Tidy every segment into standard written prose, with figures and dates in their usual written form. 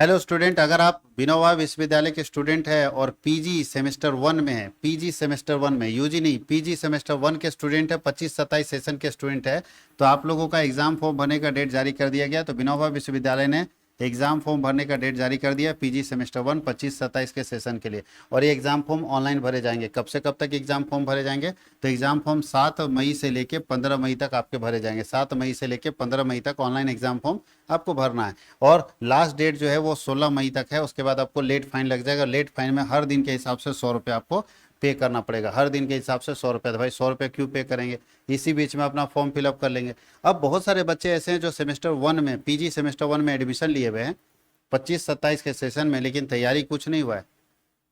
Hello student, अगर आप विनोबा विश्वविद्यालय के स्टूडेंट हैं और पीजी सेमेस्टर 1 में है, पीजी सेमेस्टर 1 में, यूजी नहीं, पीजी सेमेस्टर 1 के स्टूडेंट है, 25-27 सेशन के स्टूडेंट है, तो आप लोगों का एग्जाम फॉर्म भरने का डेट जारी कर दिया गया। तो विनोबा विश्वविद्यालय ने एग्जाम फॉर्म भरने का डेट जारी कर दिया पीजी सेमेस्टर 1 25-27 के सेशन के लिए। और ये एग्जाम फॉर्म ऑनलाइन भरे जाएंगे। कब से कब तक एग्जाम फॉर्म भरे जाएंगे? तो एग्जाम फॉर्म 7 मई से लेके 15 मई तक आपके भरे जाएंगे। 7 मई से लेके 15 मई तक ऑनलाइन एग्जाम फॉर्म आपको भरना है। और लास्ट डेट जो है वो 16 मई तक है। उसके बाद आपको लेट फाइन लग जाएगा। लेट फाइन में हर दिन के हिसाब से 100 रुपये आपको पे करना पड़ेगा। हर दिन के हिसाब से 100 रुपये। तो भाई 100 रुपये क्यों पे करेंगे? इसी बीच में अपना फॉर्म फिलअप कर लेंगे। अब बहुत सारे बच्चे ऐसे हैं जो सेमेस्टर 1 में, पीजी सेमेस्टर 1 में एडमिशन लिए हुए हैं 25-27 के सेशन में, लेकिन तैयारी कुछ नहीं हुआ है।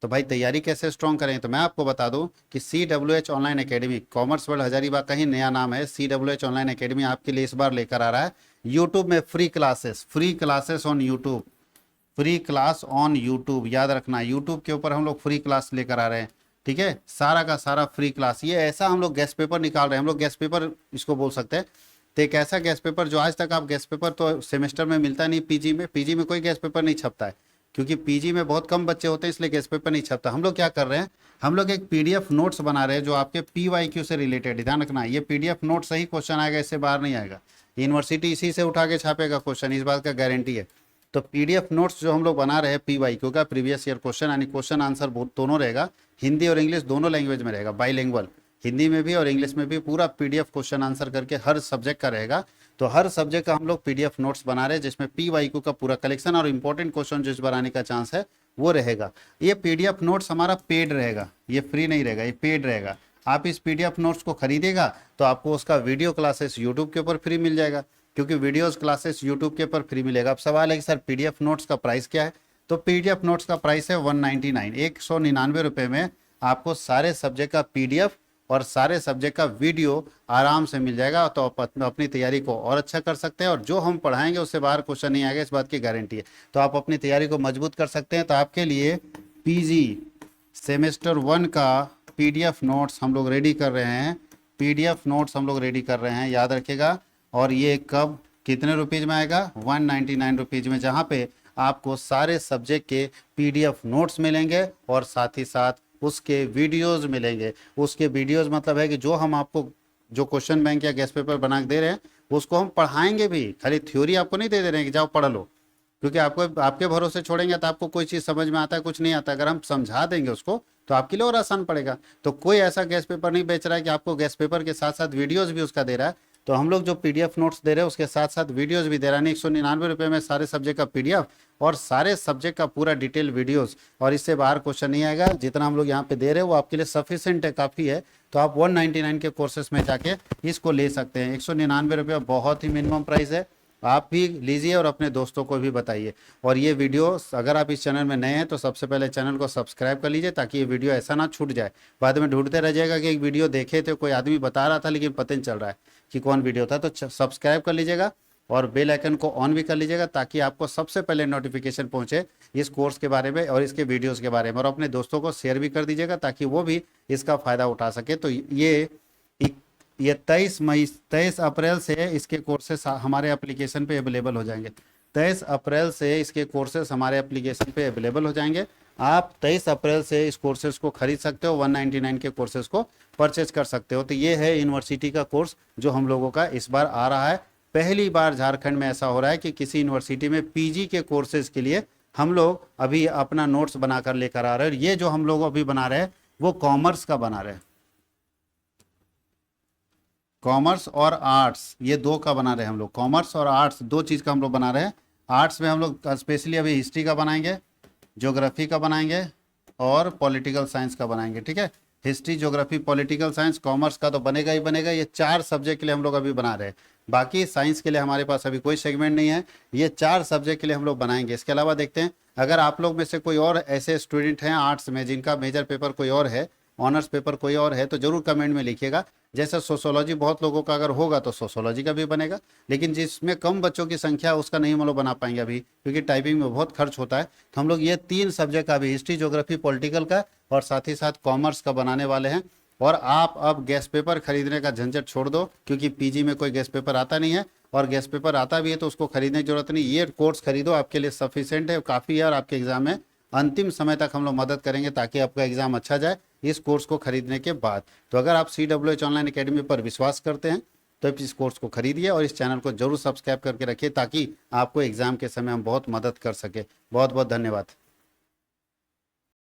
तो भाई तैयारी कैसे स्ट्रॉन्ग करेंगे? तो मैं आपको बता दूं कि CWH online academy, commerce world Hazaribagh का ही नया नाम है। CWH ऑनलाइन एकेडमी आपके लिए इस बार लेकर आ रहा है यूट्यूब में free classes on YouTube, free class on YouTube. याद रखना, यूट्यूब के ऊपर हम लोग फ्री क्लास लेकर आ रहे हैं। ठीक है, सारा का सारा फ्री क्लास। ये ऐसा हम लोग गेस्ट पेपर निकाल रहे हैं, हम लोग गेस्ट पेपर इसको बोल सकते हैं। तो एक ऐसा गेस्ट पेपर जो आज तक आप गेस्ट पेपर तो सेमेस्टर में मिलता नहीं। पीजी में कोई गेस्ट पेपर नहीं छपता है, क्योंकि पीजी में बहुत कम बच्चे होते हैं, इसलिए गेस्ट पेपर नहीं छपता। हम लोग क्या कर रहे हैं, हम लोग एक पीडीएफ नोट्स बना रहे हैं जो आपके PYQ से रिलेटेड है। ध्यान रखना, ये पीडीएफ नोट सही क्वेश्चन आएगा, इससे बाहर नहीं आएगा। यूनिवर्सिटी इसी से उठा के छापेगा क्वेश्चन, इस बात का गारंटी है। तो पीडीएफ नोट्स जो हम लोग बना रहे हैं PYQ का, प्रीवियस ईयर क्वेश्चन, यानी क्वेश्चन आंसर दोनों रहेगा, हिंदी और इंग्लिश दोनों लैंग्वेज में रहेगा, बाईलिंगुअल, हिंदी में भी और इंग्लिश में भी पूरा पीडीएफ क्वेश्चन आंसर करके हर सब्जेक्ट का रहेगा। तो हर सब्जेक्ट का हम लोग पीडीएफ नोट्स बना रहे हैं, जिसमें PYQ का पूरा कलेक्शन और इंपॉर्टेंट क्वेश्चन जिस बनाने का चांस है वो रहेगा। ये पीडीएफ नोट्स हमारा पेड रहेगा, ये फ्री नहीं रहेगा, ये पेड रहेगा। आप इस पीडीएफ नोट्स को खरीदेगा तो आपको उसका वीडियो क्लासेस यूट्यूब के ऊपर फ्री मिल जाएगा, क्योंकि वीडियोस क्लासेस यूट्यूब के ऊपर फ्री मिलेगा। अब सवाल है कि सर पीडीएफ नोट्स का प्राइस क्या है? तो पीडीएफ नोट्स का प्राइस है 199, 199 रुपये में आपको सारे सब्जेक्ट का पीडीएफ और सारे सब्जेक्ट का वीडियो आराम से मिल जाएगा। तो आप अपनी तैयारी को और अच्छा कर सकते हैं, और जो हम पढ़ाएंगे उससे बाहर क्वेश्चन नहीं आएगा, इस बात की गारंटी है। तो आप अपनी तैयारी को मजबूत कर सकते हैं। तो आपके लिए पीजी सेमेस्टर 1 का पीडीएफ नोट्स हम लोग रेडी कर रहे हैं, पीडीएफ नोट्स हम लोग रेडी कर रहे हैं, याद रखिएगा। और ये कब कितने रुपीज़ में आएगा? 199 रुपीज़ में, जहाँ पे आपको सारे सब्जेक्ट के पीडीएफ नोट्स मिलेंगे और साथ ही साथ उसके वीडियोस मिलेंगे। उसके वीडियोस मतलब है कि जो हम आपको जो क्वेश्चन बैंक या गेस्ट पेपर बना के दे रहे हैं उसको हम पढ़ाएंगे भी, खाली थ्योरी आपको नहीं दे रहे हैं कि जाओ पढ़ लो, क्योंकि आपको आपके भरोसे छोड़ेंगे तो आपको कोई चीज़ समझ में आता है, कुछ नहीं आता। अगर हम समझा देंगे उसको तो आपके लिए और आसान पड़ेगा। तो कोई ऐसा गेस्ट पेपर नहीं बेच रहा है कि आपको गेस्ट पेपर के साथ साथ वीडियोज़ भी उसका दे रहा है। तो हम लोग जो पीडीएफ नोट्स दे रहे हैं उसके साथ साथ वीडियोस भी दे रहा है। 199 रुपये में सारे सब्जेक्ट का पीडीएफ और सारे सब्जेक्ट का पूरा डिटेल वीडियोस, और इससे बाहर क्वेश्चन नहीं आएगा। जितना हम लोग यहाँ पे दे रहे हैं वो आपके लिए सफिशिएंट है, काफ़ी है। तो आप 199 के कोर्सेस में जाके इसको ले सकते हैं। 199 रुपये बहुत ही मिनिमम प्राइस है। आप भी लीजिए और अपने दोस्तों को भी बताइए। और ये वीडियो अगर आप इस चैनल में नए हैं तो सबसे पहले चैनल को सब्सक्राइब कर लीजिए, ताकि ये वीडियो ऐसा ना छूट जाए। बाद में ढूंढते रह जाएगा कि एक वीडियो देखे थे, कोई आदमी बता रहा था लेकिन पता नहीं चल रहा है कि कौन वीडियो था। तो सब्सक्राइब कर लीजिएगा और बेल आइकन को ऑन भी कर लीजिएगा, ताकि आपको सबसे पहले नोटिफिकेशन पहुंचे इस कोर्स के बारे में और इसके वीडियोस के बारे में। और अपने दोस्तों को शेयर भी कर दीजिएगा ताकि वो भी इसका फ़ायदा उठा सके। तो ये 23 अप्रैल से इसके कोर्सेस हमारे एप्लीकेशन पे अवेलेबल हो जाएंगे। 23 अप्रैल से इसके कोर्सेस हमारे एप्लीकेशन पे अवेलेबल हो जाएंगे। आप 23 अप्रैल से इस कोर्सेज को खरीद सकते हो, 199 के कोर्सेज को परचेज कर सकते हो। तो ये है यूनिवर्सिटी का कोर्स जो हम लोगों का इस बार आ रहा है। पहली बार झारखंड में ऐसा हो रहा है कि किसी यूनिवर्सिटी में पीजी के कोर्सेज के लिए हम लोग अभी अपना नोट्स बनाकर लेकर आ रहे हैं। ये जो हम लोग अभी बना रहे हैं वो कॉमर्स का बना रहे हैं, कॉमर्स और आर्ट्स, ये दो का बना रहे हैं हम लोग। कॉमर्स और आर्ट्स दो चीज़ का हम लोग बना रहे हैं। आर्ट्स में हम लोग स्पेशली अभी हिस्ट्री का बनाएंगे, ज्योग्राफी का बनाएंगे और पॉलिटिकल साइंस का बनाएंगे। ठीक है, history, geography, political science. Commerce का तो बनेगा ही बनेगा। ये 4 सब्जेक्ट के लिए हम लोग अभी बना रहे हैं। बाकी साइंस के लिए हमारे पास अभी कोई सेगमेंट नहीं है। ये 4 सब्जेक्ट के लिए हम लोग बनाएंगे। इसके अलावा देखते हैं, अगर आप लोग में से कोई और ऐसे स्टूडेंट हैं आर्ट्स में जिनका मेजर पेपर कोई और है, ऑनर्स पेपर कोई और है, तो जरूर कमेंट में लिखिएगा। जैसे सोशोलॉजी बहुत लोगों का अगर होगा तो सोशोलॉजी का भी बनेगा, लेकिन जिसमें कम बच्चों की संख्या उसका नहीं हम लोग बना पाएंगे अभी, क्योंकि टाइपिंग में बहुत खर्च होता है। तो हम लोग ये 3 सब्जेक्ट का अभी हिस्ट्री, ज्योग्राफी, पॉलिटिकल का और साथ ही साथ कॉमर्स का बनाने वाले हैं। और आप अब गेस्ट पेपर खरीदने का झंझट छोड़ दो, क्योंकि पीजी में कोई गेस्ट पेपर आता नहीं है, और गेस्ट पेपर आता भी है तो उसको खरीदने की जरूरत नहीं, ये कोर्स खरीदो, आपके लिए सफिशिएंट है, काफ़ी है, और आपके एग्जाम में अंतिम समय तक हम लोग मदद करेंगे ताकि आपका एग्जाम अच्छा जाए इस कोर्स को खरीदने के बाद। तो अगर आप CWH ऑनलाइन अकेडमी पर विश्वास करते हैं तो इस कोर्स को खरीदिए और इस चैनल को जरूर सब्सक्राइब करके रखिए ताकि आपको एग्जाम के समय हम बहुत मदद कर सके। बहुत बहुत धन्यवाद।